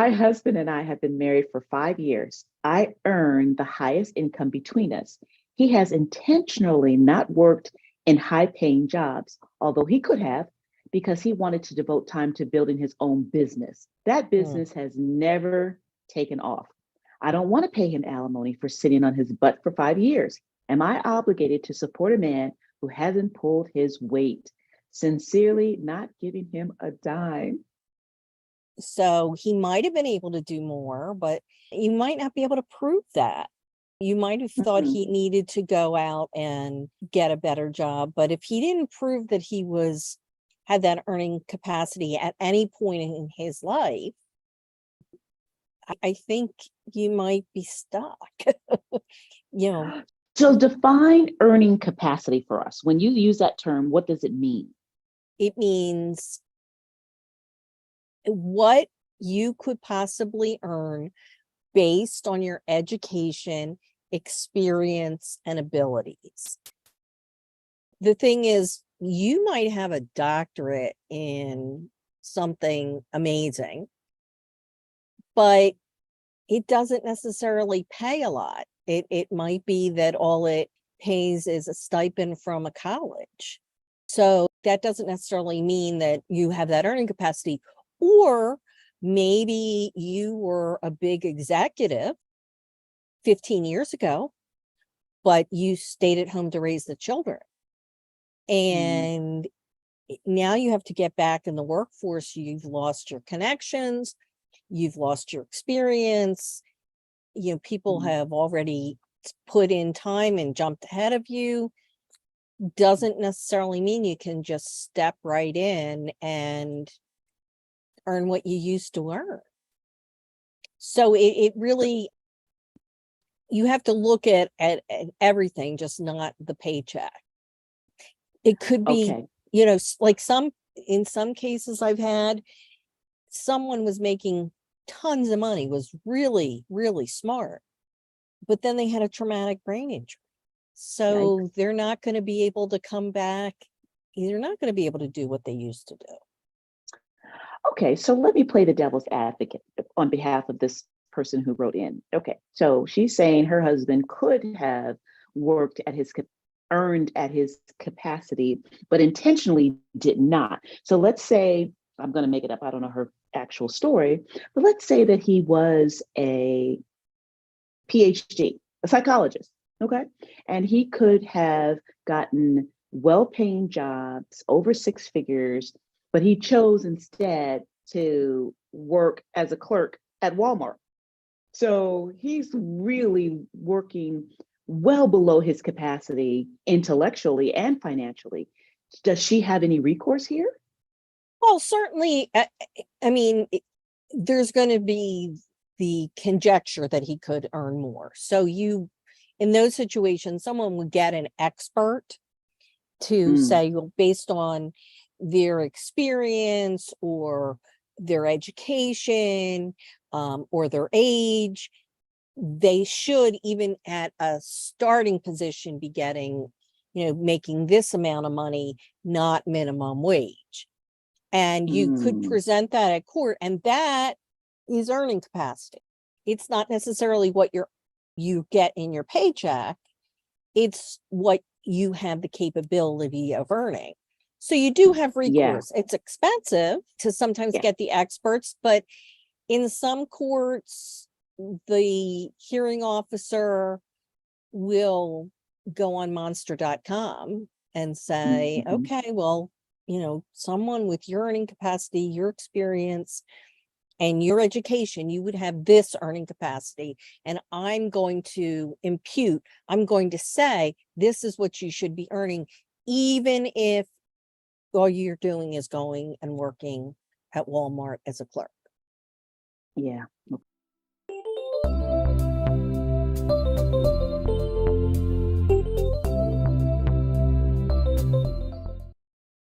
My husband and I have been married for 5 years. I earn the highest income between us. He has intentionally not worked in high paying jobs, although he could have, because he wanted to devote time to building his own business. That Mm. business has never taken off. I don't want to pay him alimony for sitting on his butt for 5 years. Am I obligated to support a man who hasn't pulled his weight? Sincerely, not giving him a dime. So he might have been able to do more, but you might not be able to prove that. You might have thought Mhm. he needed to go out and get a better job, but if he didn't prove that he had that earning capacity at any point in his life, I think you might be stuck. You know, So define earning capacity for us. When you use that term, what does it mean? it means what you could possibly earn based on your education, experience, and abilities. The thing is, you might have a doctorate in something amazing, but it doesn't necessarily pay a lot. It might be that all it pays is a stipend from a college. So that doesn't necessarily mean that you have that earning capacity. Or maybe you were a big executive 15 years ago, but you stayed at home to raise the children. Mm, And now you have to get back in the workforce. You've lost your connections, you've lost your experience. People mm. have already put in time and jumped ahead of you. Doesn't necessarily mean you can just step right in and earn what you used to earn. So it really, you have to look at everything, just not the paycheck. It could be, Okay. like in some cases I've had, someone was making tons of money, was really, really smart, but then they had a traumatic brain injury. So Yikes. they're not going to be able to come back. They're not going to be able to do what they used to do. Okay, so let me play the devil's advocate on behalf of this person who wrote in. Okay, so she's saying her husband could have worked at his earned at his capacity, but intentionally did not. So let's say, I'm going to make it up. I don't know her actual story, but let's say that he was a PhD, a psychologist. Okay, and he could have gotten well-paying jobs over six figures, but he chose instead to work as a clerk at Walmart. So he's really working well below his capacity intellectually and financially. Does she have any recourse here? Well, certainly, I mean, there's going to be the conjecture that he could earn more. So in those situations, someone would get an expert to Mm, say, well, based on their experience or their education, or their age, they should, even at a starting position, be getting, making this amount of money, not minimum wage. And you could mm, present that at court, and that is earning capacity. It's not necessarily what you get in your paycheck, it's what you have the capability of earning. So you do have yeah, recourse. It's expensive to sometimes yeah. get the experts, but in some courts, the hearing officer will go on monster.com and say, Mhm. okay, well, someone with your earning capacity, your experience, and your education, you would have this earning capacity. And I'm going to I'm going to say, this is what you should be earning, even if all you're doing is going and working at Walmart as a clerk. Yeah.